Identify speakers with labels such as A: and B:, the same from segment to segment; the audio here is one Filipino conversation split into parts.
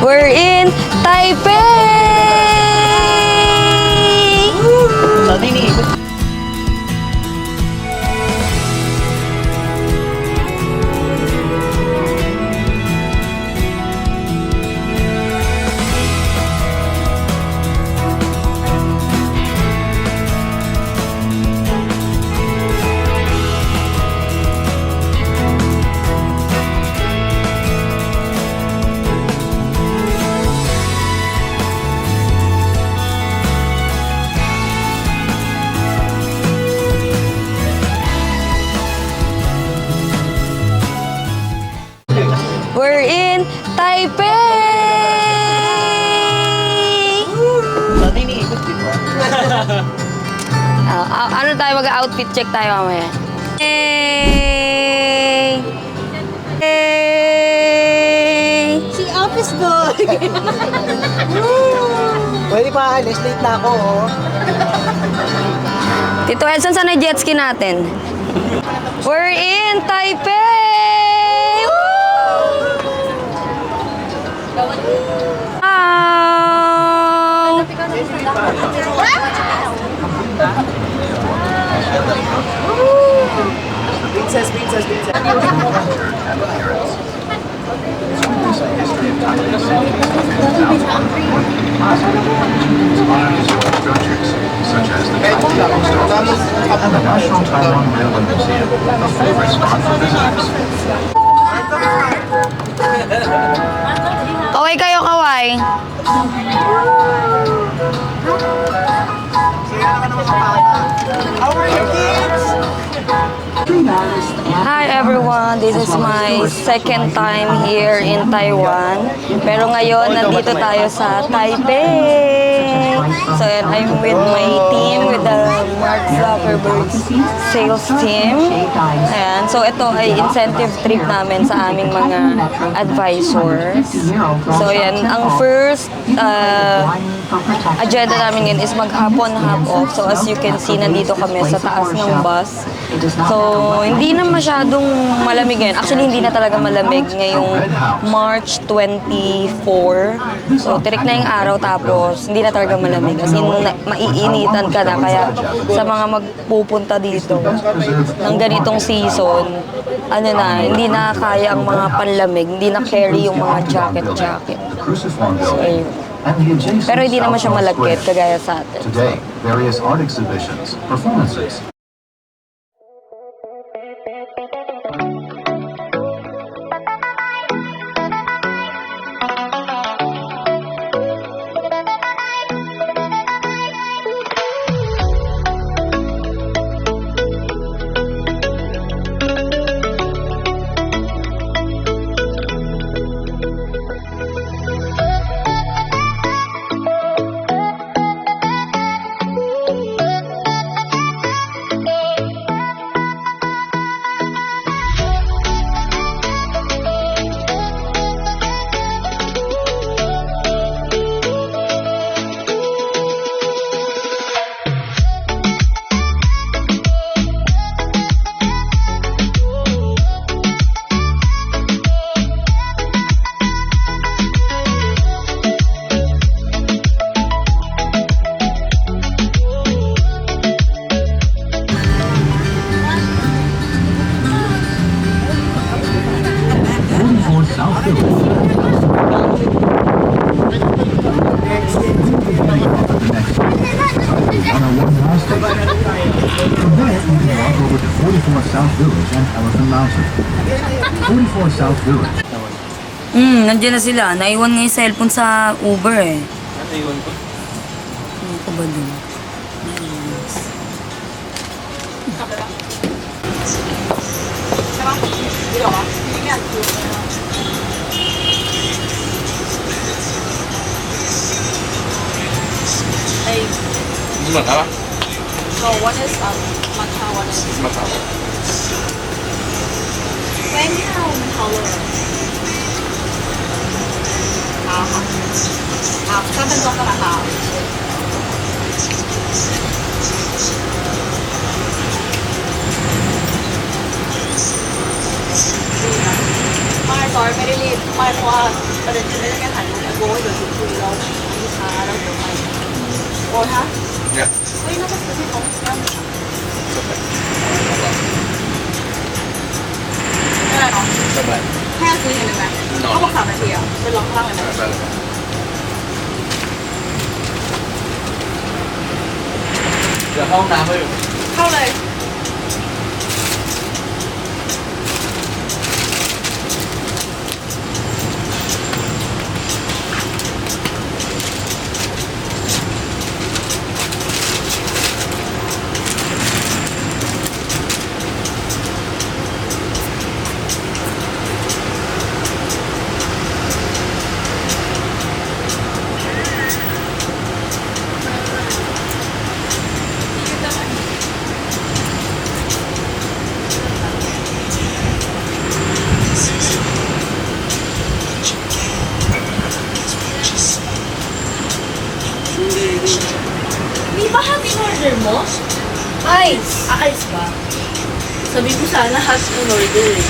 A: We're in Taipei! We're in Taipei! Ano tayo, mag-outfit check tayo mamaya. Hey! Hey!
B: Si office boy! Pwede pa alis, late na ako, oh.
A: Tito Edson, saan na jet ski natin? We're in Taipei! Woo! Wow!
B: Princess.
C: Structures such as the Post Office and the National Taiwan Railway Museum, a favorite spot for visitors.
A: Kaway kayo, kaway.
B: How are you, kids?
A: Hi everyone, this is my second time here in Taiwan. Pero ngayon, nandito tayo sa Taipei. So and I'm with my team, with the Mark Zuckerberg sales team. Ayan, so ito ay incentive trip namin sa aming mga advisors. So yan, ang first agenda namin yun is maghapon hop off. So as you can see, nandito kami sa taas ng bus. So hindi na masyadong malamig ngayon. Actually, hindi na talaga malamig ngayong March 24. So tirik na yung araw, tapos hindi na talaga malamig. As in, maiinitan ka na. Kaya sa mga magpupunta dito ng ganitong season, ano na, hindi na kaya ang mga panlamig. Hindi na carry yung mga jacket. So ayun. Pero hindi naman siya malagkit kagaya sa atin.
C: Today, various art exhibitions, performances, South Village. On our one mall station. From there, you can walk over to 44 South Village and Elephant Mountain. 44 South Village.
A: Nandiyan na sila. Naiwan nga yung cellphone sa Uber eh.
D: Naiwan ko.
A: Ano ko ba dun?
D: Matcha?
E: So one is matcha, one is
D: Matcha.
E: 微妙好了。好，3分钟干嘛好？ไม่ sorry ไม่ได้รีบไม่เพราะว่าประเด็นคือไม่ได้แค่ถ่ายรูป go with the two ilaw. Ang isa lang yung may. Or ha?
D: Yeah.
E: Uy, nakas kasi kung saan. Ano?
D: Sabay.
E: Kaya sa'yo yun na.
D: No.
E: เขาบอก3 นาทีอ่ะเป็นล็อกล่างเลยนะ
D: Sabay. เดี๋ยวห้องน้ำไปอยู่
E: เข้าเลย Di ba hot in order mo? Ice! Ice ba? Sabi ko sana hot in order eh.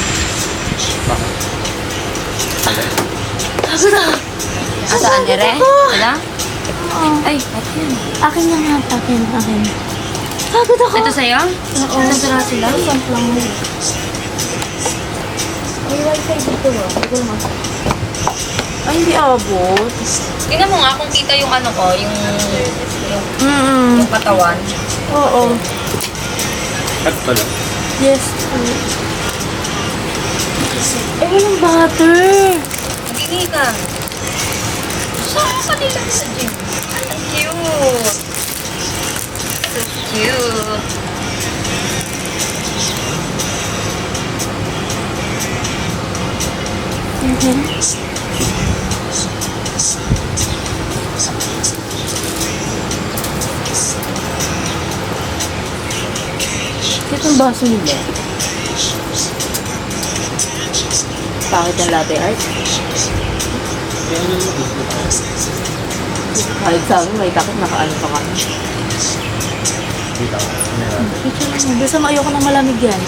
A: Asaan, Ere? Wala? Ay,
F: Akin na nga, akin. Pagod ako.
A: ito sa'yo?
F: Oo. Nasara sila. Samp lang mo. May wifi dito ba? Hindi ko naman. Ay, hindi abot.
A: Tingnan mo nga kung kita yung ano ko, yung katawan.
F: Oo.
D: Cut pala.
F: Yes. Eh, walang butter.
A: Hindi ka. Saan ka nila sa gym? Ang cute. So cute.
F: Ito ang baso nila. Bakit ang latte art? Kahit sa amin, may takot nakaano pa kami. Picture lang. Basta ayoko ng malamig yan.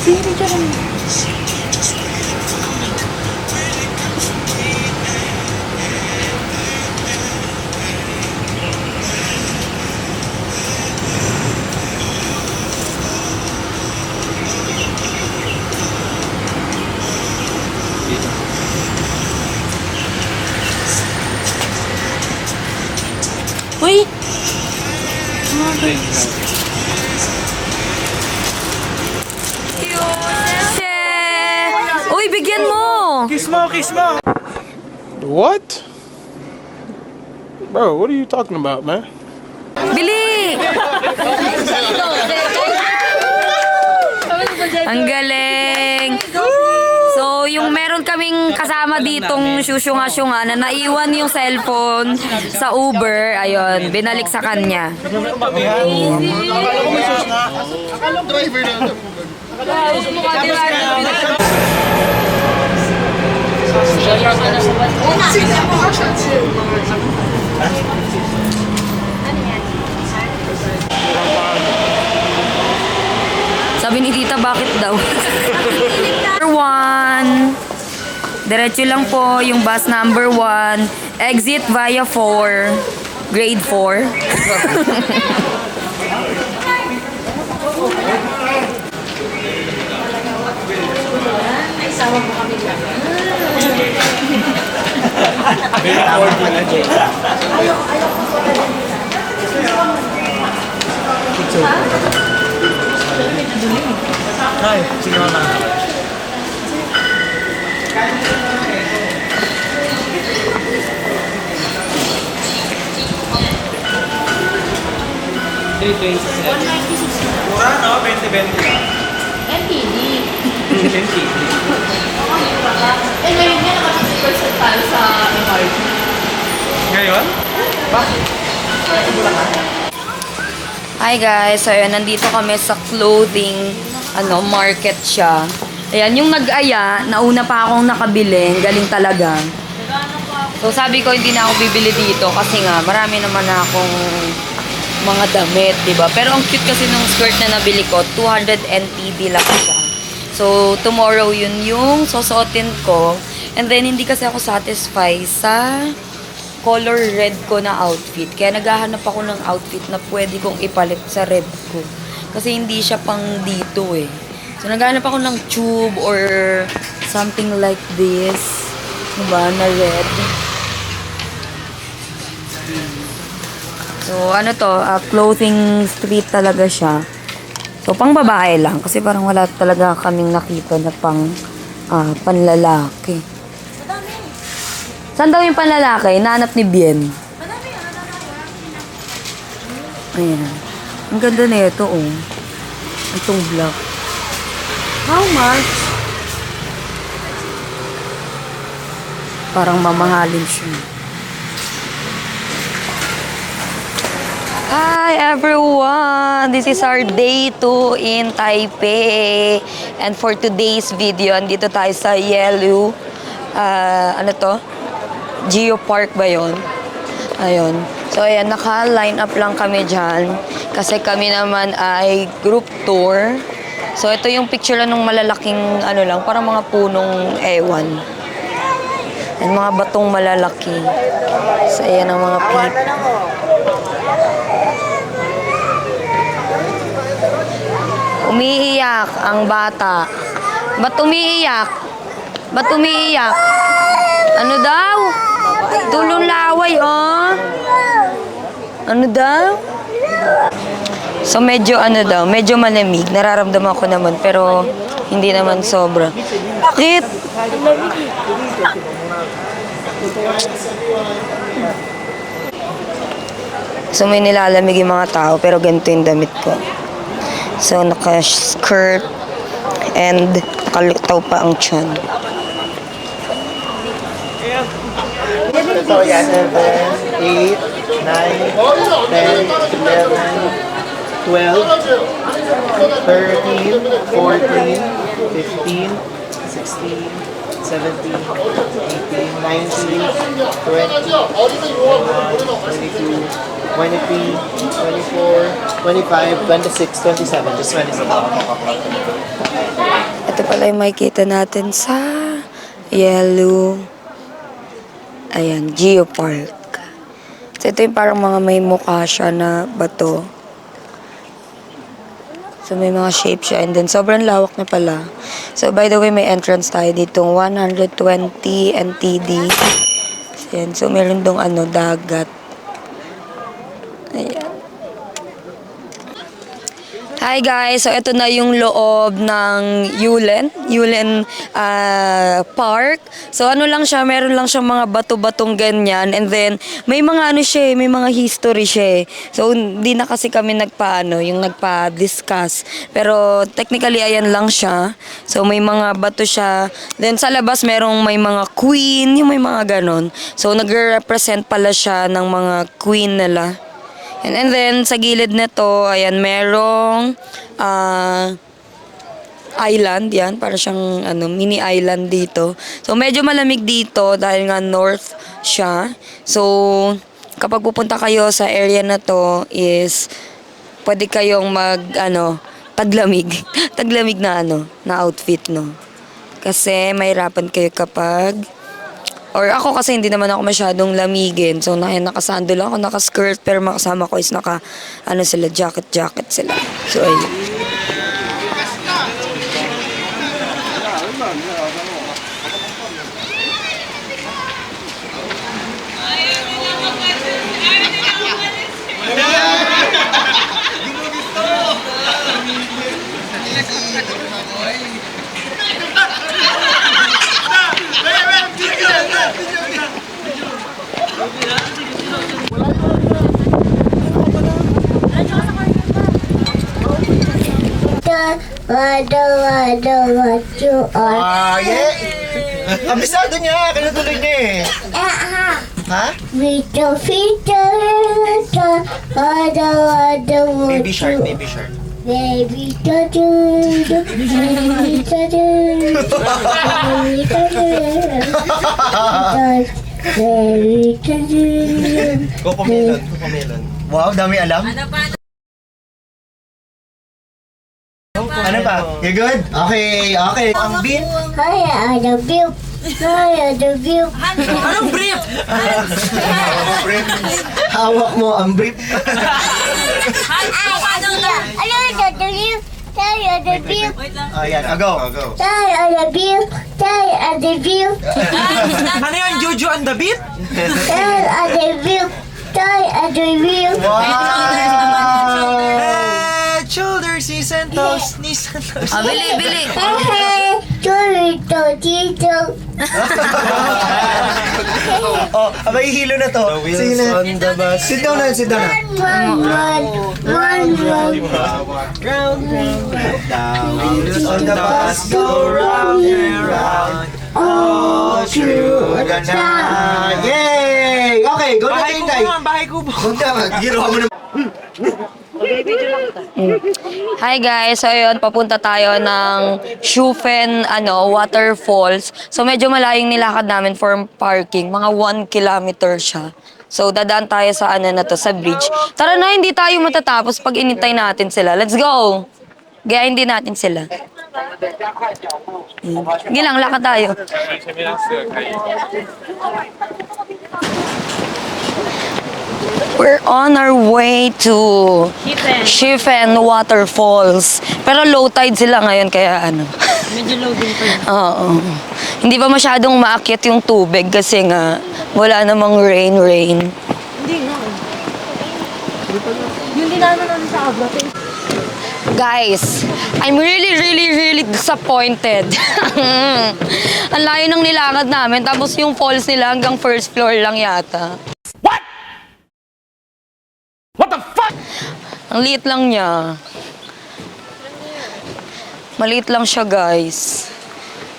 F: Sige, picture lang. Uy!
A: Uy, bigyan mo!
B: Kiss mo, kiss mo!
G: What? Bro, what are you talking about, man?
A: Bili! Ang galing! So, yung meron kaming kasama ditong syusyunga-syunga na naiwan yung cellphone sa Uber, ayun, binalik sa kanya. Sabi ni tita, bakit daw? Number 1. Diretso lang po yung bus number 1. Exit via 4. Grade 4.
B: Ay, sige mama. Mura, no? 20-20 lang.
F: NTD.
B: 20.
F: Eh, ngayon nga naman 50% tayo sa MRT.
B: Ngayon? Bakit?
A: Hi guys, so ayun, nandito kami sa clothing market siya. Ayan, yung nag-aya, nauna pa akong nakabili, galing talaga. So sabi ko hindi na ako bibili dito kasi nga marami naman na akong mga damit, 'di ba? Pero ang cute kasi ng skirt na nabili ko, 200 NTD lang siya. So tomorrow yun yung susuotin ko. And then, hindi kasi ako satisfied sa color red ko na outfit. Kaya naghahanap ako ng outfit na pwede kong ipalit sa red ko. Kasi hindi siya pang dito eh. So, naghahanap ako ng tube or something like this. Diba? Na red. So, ano to? Clothing street talaga siya. So, pang babae lang. Kasi parang wala talaga kaming nakita na pang panlalaki. Saan daw yung panlalaki? Nahanap ni Bien. Ayan. Ang ganda na ito, oh. Itong black. How much? Parang mamahalin siya. Hi everyone! This is our day 2 in Taipei. And for today's video, andito tayo sa Yelu. Ano to? Geopark ba yun? Ayun. So, ayan, naka-line up lang kami dyan. Kasi kami naman ay group tour. So, ito yung picture lang ng malalaking, ano lang, parang mga punong ewan. And mga batong malalaki. So, ayan ang mga people. Umiiyak ang bata. Ba't umiiyak? Ba't umiiyak? Ano daw? Tulong laway, oh. Ano daw? So, medyo ano daw, medyo malamig. Nararamdaman ko naman, pero hindi naman sobra. Bakit? So, may nilalamig yung mga tao, pero ganito yung damit ko. So, naka-skirt and nakalitaw pa ang tiyan.
B: Ito yan, 7, 8, 9, 10, 11, 12, 13, 14, 15, 16, 17, 18, 19, 20, 22, 23, 24, 25, 26, 27. Just 27.
A: Ito pala yung makikita natin sa Yellow. Ayan, Geopark. So, ito yung parang mga may mukha siya na bato. So, may mga shape siya. And then, sobrang lawak na pala. So, by the way, may entrance tayo ditong 120 NTD. Ayan. So, meron dong ano, dagat. Ayan. Hi guys! So, ito na yung loob ng Yulen Park. So, ano lang siya, meron lang siyang mga bato-batong ganyan. And then, may mga ano siya, may mga history siya. So, hindi na kasi kami yung nagpa-discuss. Pero, technically, ayan lang siya. So, may mga bato siya. Then, sa labas, may mga queen, yung may mga ganon. So, nag-represent pala siya ng mga queen nila. And then, sa gilid nito, ayan, merong island, yan. Para siyang mini island dito. So, medyo malamig dito dahil nga north siya. So, kapag pupunta kayo sa area na to is pwede kayong taglamig. Taglamig na na outfit, no. Kasi mahirapan kayo kapag or ako kasi hindi naman ako masyadong lamigin. So, nakasando lang ako, naka-skirt, pero makasama ko is sila, jacket sila. So, ayun.
H: I don't know what you are.
B: Yeah! Kabisado niya! Kinutuloy niya eh! Ha?
H: Vito, I don't know what
B: Baby shark,
H: you
B: baby shark.
H: Baby,
B: Cocomelon. Wow, dami alam. Ano pa? You good? Okay. Ang bean?
H: I love you. Tired of you.
F: Anong brief?
B: Hawak mo ang brief.
H: Tired of you. Tired of you.
B: Ayan, go.
H: Tired of you. Tired of you.
F: Ano yun, Jojo and the Beat?
H: Tired of you. Tired of you.
F: Head, shoulders, knees and toes, knees and toes.
E: Bili.
H: Hey, Chorito, Tito.
B: Oh, abay hilo na to. Sige na. Sit down na, sit down na.
H: One.
B: Round, wheels on the bus go round and round. All through the night. Yay! Okay, go na
F: Bahay
B: tayo,
F: kubo
B: Tay.
F: naman, bahay kubo.
B: Punta, ginawa mo na.
A: Hi guys, so ayun, papunta tayo ng Schufen Waterfalls. So medyo malayong nilakad namin for parking, mga 1 kilometer siya. So dadaan tayo sa sa bridge. Tara na, hindi tayo matatapos pag inintay natin sila. Let's go! Gayahin din natin sila. Sige lang, lakad tayo. We're on our way to Schiffen Waterfalls. Pero low tide sila ngayon, kaya
E: Medyo loading pa yun.
A: Oo. Hindi pa masyadong maakyat yung tubig kasi nga wala namang rain.
E: Hindi nga. Yung dinaanan namin sa Agua.
A: Guys, I'm really disappointed. Ang layo ng nilakad namin, tapos yung falls nila hanggang first floor lang yata. What the fuck? Ang liit lang niya. Maliit lang siya, guys.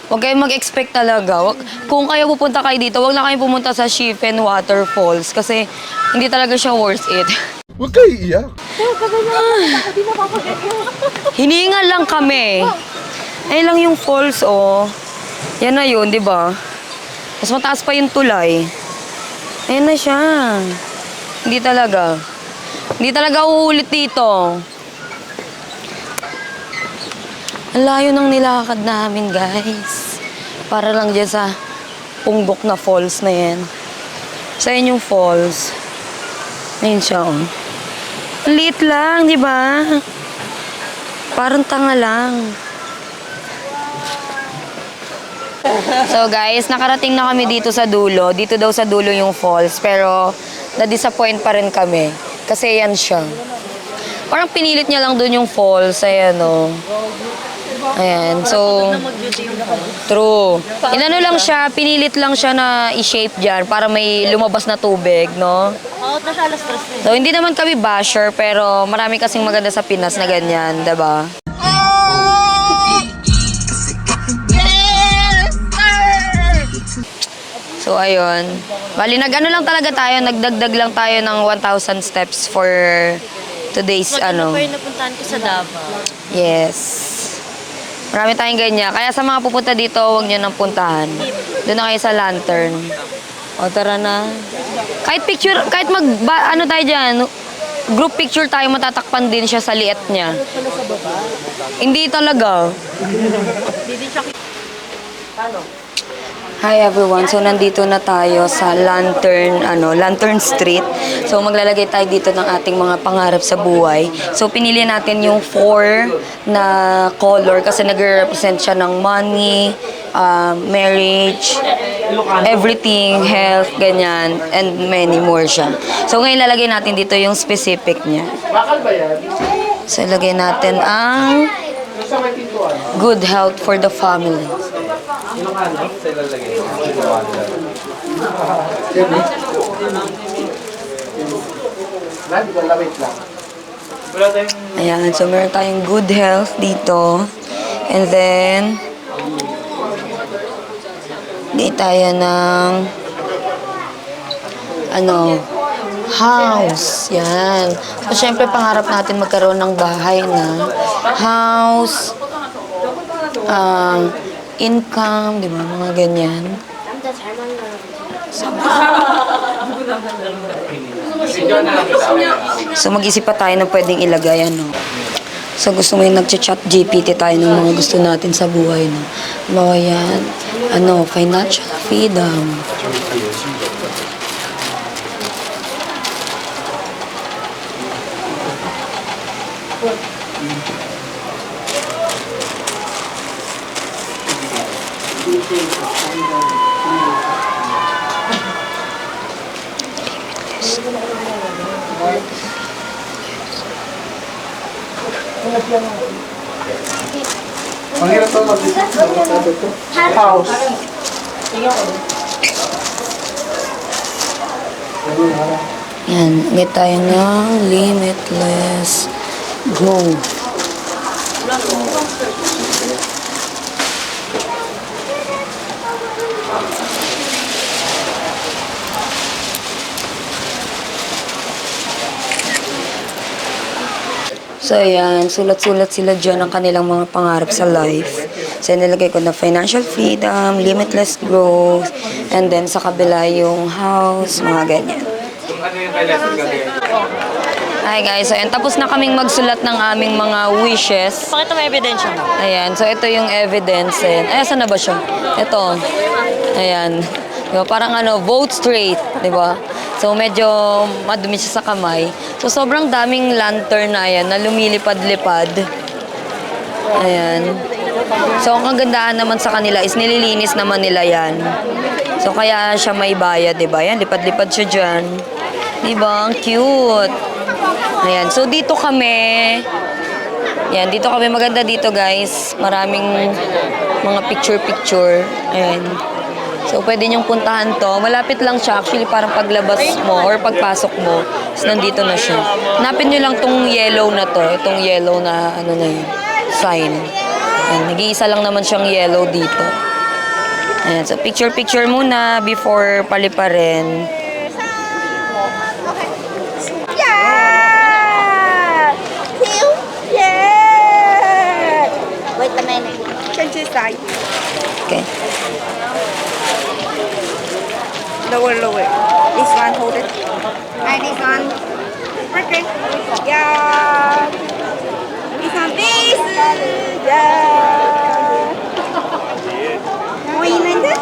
A: Huwag kayong mag-expect talaga. Kung kayo pupunta kayo dito, huwag na kayong pumunta sa Schiffen Waterfalls kasi hindi talaga siya worth it.
G: Huwag kayo iiyak.
A: Hiningal lang kami. Ayun lang yung falls, oh. Yan na yun, di ba? Mas mataas pa yung tulay. Ayun na siya. Hindi talaga. Hindi talaga uulit dito. Ang layo ng nilakad namin, guys. Para lang dyan sa punggok na falls na yan. Sa yung falls. Ayun siya, oh. Ang liit lang, di ba? Parang tanga lang. So guys, nakarating na kami dito sa dulo. Dito daw sa dulo yung falls. Pero na-disappoint pa rin kami. Kasi yan siya. Parang pinilit niya lang doon yung falls. Ayan, oh. Ayan, so... True. Inano lang siya, pinilit lang siya na i-shape dyan para may lumabas na tubig, no?
E: Oo, na siya alas 3 na.
A: So, hindi naman kami basher, pero marami kasing maganda sa Pinas na ganyan, diba? So, ayun. Bali, nag-ano lang talaga tayo, nagdagdag lang tayo ng 1,000 steps for today's,
E: Maganda pa yung napuntahan ko sa Davao.
A: Yes. Marami tayong ganyan. Kaya sa mga pupunta dito, huwag nyo nang puntahan. Doon na kayo sa Lantern. O, tara na. Kahit picture, kahit ano tayo dyan, group picture tayo, matatakpan din siya sa liit niya. Hindi talaga. Hi everyone. So nandito na tayo sa Lantern Street. So maglalagay tayo dito ng ating mga pangarap sa buhay. So pinili natin yung 4 na color kasi nagre-represent siya ng money, marriage, everything, health, ganyan, and many more siya. So ngayon lalagay natin dito yung specific niya. So ilagay natin ang good health for the family. Ayan, so meron tayong good health dito. And then, di tayo ng house. Yan. So, syempre, pangarap natin magkaroon ng bahay na house, income, di ba? Mga ganyan. So, mag-isip pa tayo na pwedeng ilagay, So gusto mo yung nag-chat GPT tayo ng mga gusto natin sa buhay, no? Mga yan, financial freedom. Yan, get tayo ng limitless growth. So, ayan, sulat-sulat sila dyan ang kanilang mga pangarap sa life. So, nilagay ko na financial freedom, limitless growth, and then sa kabila yung house, mga ganyan. Hi guys, so ayan, tapos na kaming magsulat ng aming mga wishes.
F: Pakita mo ebidensya mo.
A: Ayan, so ito yung evidence. Ayan, saan na ba siya? Ito. Ayan. Diba, parang vote straight, di ba? So, medyo madumi siya sa kamay. So, sobrang daming lantern na yan na lumilipad-lipad. Ayan. So, ang kagandahan naman sa kanila is nililinis naman nila yan. So, kaya siya may bayad, di ba? Yan, lipad-lipad siya dyan. Di ba? Ang cute. Ayan. So, dito kami. Yan, dito kami. Maganda dito, guys. Maraming mga picture-picture. Ayan. So, pwede niyong puntahan to. Malapit lang siya. Actually, parang paglabas mo or pagpasok mo, is nandito na siya. Hanapin niyo lang tong yellow na to. Itong yellow na, sign. Ayan, nag-iisa lang naman siyang yellow dito. Ayan, so picture-picture muna before paliparin.
H: Wait a minute.
F: Change this side.
A: Okay.
F: Lower. This one, hold it. And this one. Okay. Yeah. This one, this. Yeah. Going like that?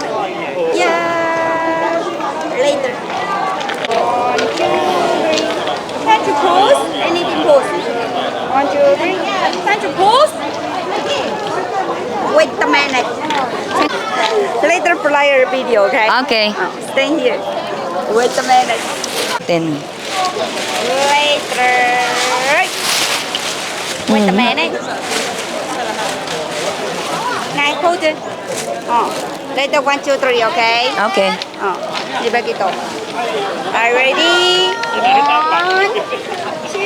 F: Yeah. Later. 1, 2, 3. Time to pose. Anything pose. 1, 2, 3. Time to pose. Wait a minute. Later player video, okay?
A: Okay.
F: Stay here. Wait a minute.
A: 10.
F: Later. Wait a minute. Này, hold it. Later 1, 2, 3, okay?
A: Okay.
F: Di ba gitu? Are you ready? 1, 2,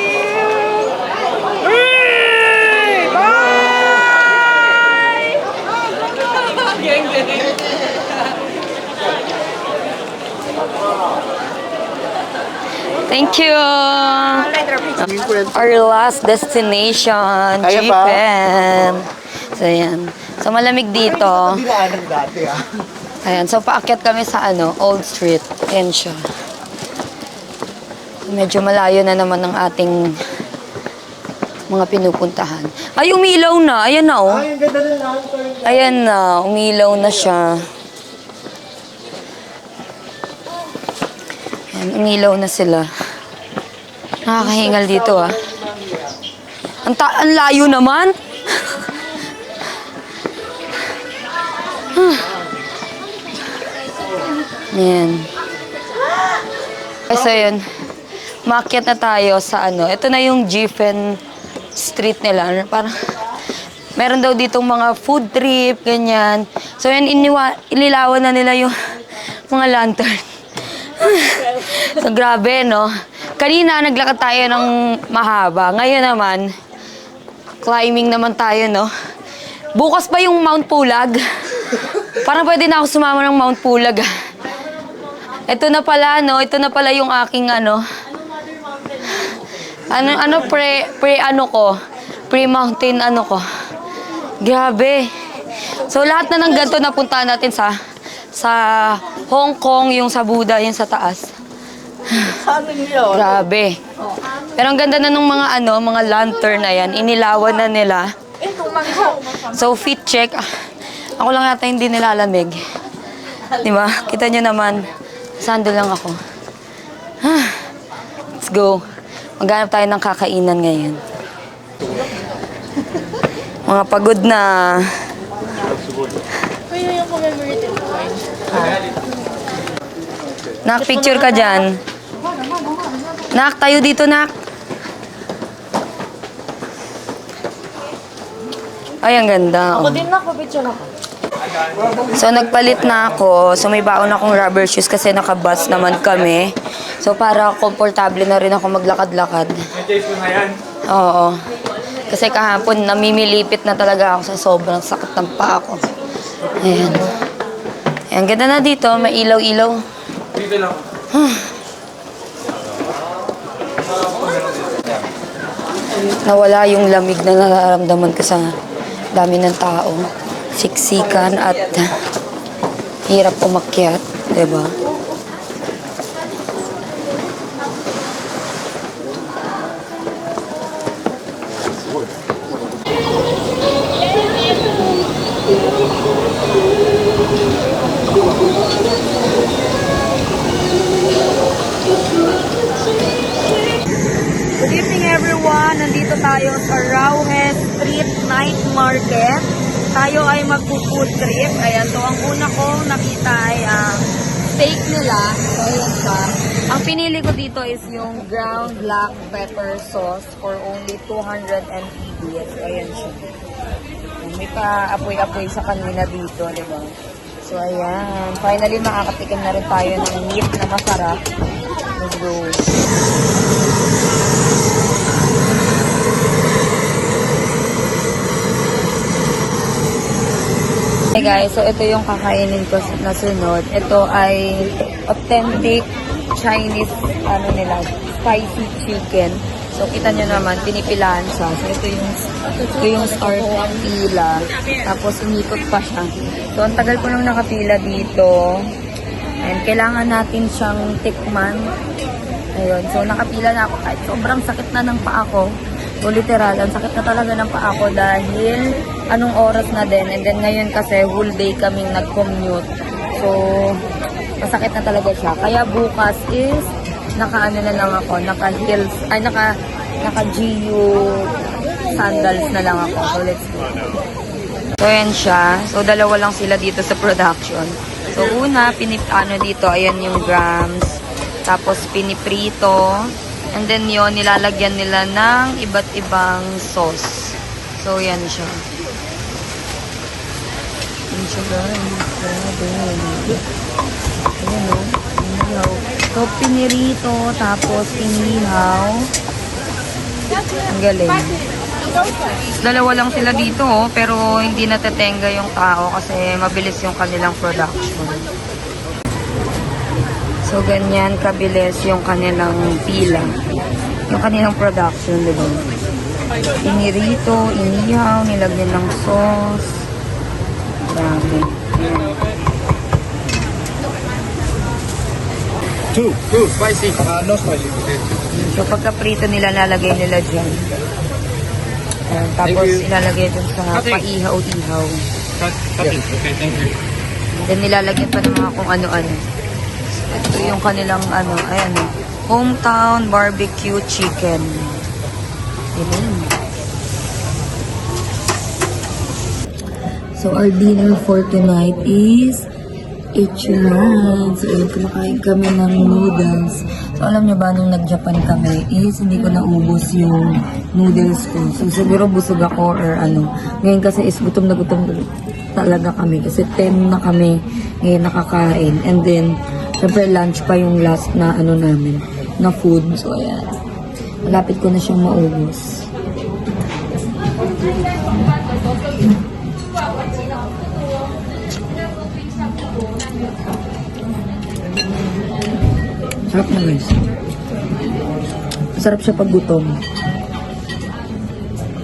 F: 3, bye!
A: Thank you.
F: Later, please.
A: Our last destination,
B: Kaya pa?
A: Japan. So, ayan. So, malamig dito.
B: Dinaanan dati
A: Ayan. So, paakyat kami sa Old Street. Ayan siya. Medyo malayo na naman ang ating mga pinupuntahan. Ay, umilaw na. Ayan na, oh.
B: Ay, ang ganda na lang.
A: Ayan na. Umilaw na siya. Ayan, umilaw na sila. Nakakahingal dito, ah. Ang layo naman. Ayan. So, yun. Maakyat na tayo sa ito na yung Giffen Street nila. Parang, meron daw ditong mga food trip, ganyan. So, yan, inilawan na nila yung mga lantern. So, grabe, no? Kanina, naglakad tayo ng mahaba. Ngayon naman, climbing naman tayo, no? Bukas pa yung Mount Pulag. Parang pwede na ako sumama ng Mount Pulag. Ito na pala, no? Ito na pala yung aking, pre-mountain, ko. Grabe. So, lahat na ng ganito napuntahan natin sa Hong Kong, yung sa Buddha, yung sa taas.
E: Ano niyo?
A: Grabe. Pero ang ganda na nung mga mga lantern na yan. Inilawan na nila.
E: Ito, manghaw.
A: So, fit check. Ako lang yata hindi nilalamig. Di ba? Kita nyo naman. Sando lang ako. Let's go. Maghanap tayo ng kakainan ngayon. Mga pagod na.
E: Kaya yung commemorative coin.
A: Nak, picture ka dyan. Nak, tayo dito, nak. Ay, ang ganda.
E: Ako
A: Oh.
E: din na, picture ako.
A: So, nagpalit na ako. So, may baon akong rubber shoes kasi nakabus naman kami. So, para komportable na rin ako maglakad-lakad. Oo. Kasi kahapon, namimilipit na talaga ako sa sobrang sakit ng paa ko. Ayan. Ayan, ganda na dito. May ilaw-ilaw.
D: Dito lang.
A: Nawala yung lamig na nararamdaman ko sa dami ng tao. Siksikan at hirap umakyat, diba? Good evening everyone! Nandito tayo sa Rauhes Street Night Market. Tayo ay magpo-food trip. Ayan, so ang una kong nakita ay steak nila. So ayan siya. Ang pinili ko dito is yung ground black pepper sauce for only 200 NPD. So ayan siya. May pa-apoy-apoy sa kanina dito, di ba? So ayan, finally makakatikim na rin tayo ng meat na masarap. Let's go. Hey guys, so ito yung kakainin ko na sunod. Ito ay authentic Chinese, spicy chicken. So kita nyo naman, pinipilahan siya. So ito yung start pila. Tapos umikot pa siya. So ang tagal ko nang nakapila dito. And kailangan natin siyang tikman. Ayun, so nakapila na ako kahit sobrang sakit na ng paa ko. So literal, ang sakit na talaga ng paa ko dahil anong oras na din. And then ngayon kasi whole day kaming nag-commute. So masakit na talaga siya. Kaya bukas is naka-ano na lang ako, naka-heels, ay naka-GU sandals na lang ako. So let's go. So yan siya. So dalawa lang sila dito sa production. So una, dito, ayan yung grams. Tapos piniprito. And then yun, nilalagyan nila ng iba't ibang sauce. So, yan siya. Yan siya guys. Grabe. Ayan o. Inihaw. So, pinirito. Tapos, inihaw. Ang galing. Dalawa lang sila dito oh, pero hindi natetenga yung tao kasi mabilis yung kanilang production. So, ganyan kabilis yung kanilang pila. Yung kanilang production, diba? Inirito, inihaw, nilagyan ng sauce. Grabe.
D: Two, spicy. No spicy.
A: So, pagka-prito nila, lalagay nila dyan. Tapos, ilalagay dun sa paihaw-ihaw.
D: Okay, thank you.
A: Then, nilalagyan pa ng mga kung ano-ano. Ito yung kanilang hometown barbecue chicken. So our dinner for tonight is ichiran. So ayun, kumakain kami ng noodles. So alam niyo ba, nung nag-Japan kami is hindi ko naubos yung noodles ko. So siguro busog ako or ano. Ngayon kasi is gutom na gutom talaga kami. Kasi 10 na kami ngayon nakakain. And then siyempre, lunch pa yung last na namin, na food. So, ayan. Malapit ko na siyang maubos. Sarap na guys. Sarap siya pag gutom.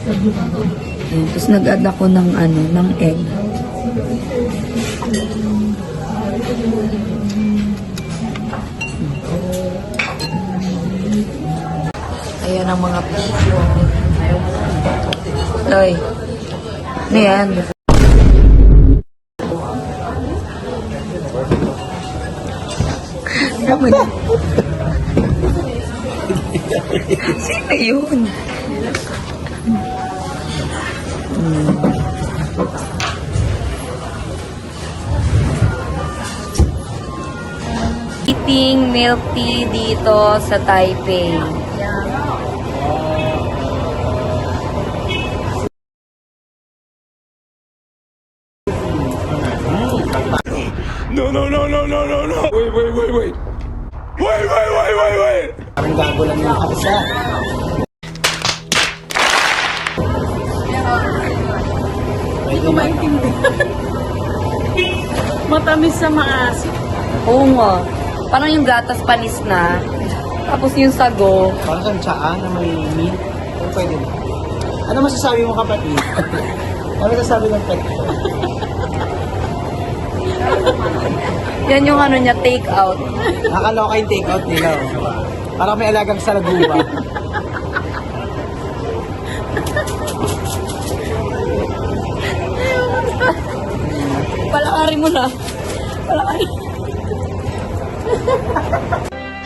A: Ayan. Tapos nag-add ako ng egg. Ayan ang mga piso. Ay. Ano yan? Ano yun? Sino yun? Eating milk tea dito sa Taipei.
G: No, no, no, no, no, no, no. Wait, wait, wait, wait. Wait, wait, wait, wait, wait.
B: Parang gago lang yung kapisa.
E: Hindi ko maintindihan. Matamis sa maasim.
A: Oo nga. Parang yung gatas panis na. Tapos yung sago.
B: Parang siyang tsaa na may meat. Kung pwede na. Ano masasabi mo kapatid? Ano masasabi ng pet?
A: Yan yung ano niya, take out.
B: Nakakaloka yung take out nila. Oh. Parang may alagang salaguba.
A: Palakari mo na. Palakari.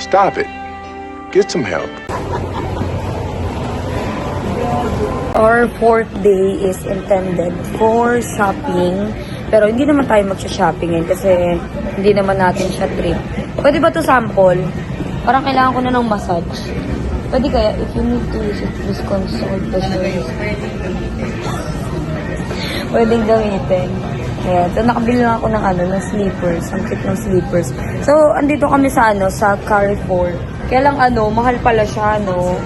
G: Stop it. Get some help.
A: Our fourth day is intended for shopping. Pero hindi naman tayo magsha-shopping ngayon kasi hindi naman natin siya trip. Pwede ba to sample? Parang kailangan ko na ng massage. Pwede kaya, if you need to use it, please consult the service. Pwedeng gamitin. Ayan. So, nakabili lang ako ng ng slippers. Ang cute ng slippers. So, andito kami sa sa Carrefour. Kaya lang mahal pala siya, no?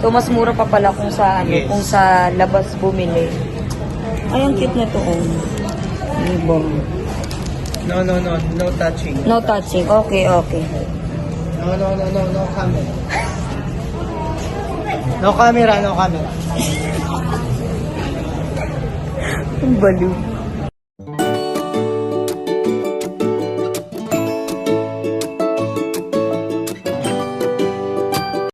A: So, mas mura pa pala kung sa kung sa labas bumili. Ay, ang cute na to, Libong.
B: No, no, no. No touching.
A: No touching. Okay, okay.
B: No, no, no, no. No camera. No camera, no camera.
A: Ang baliw.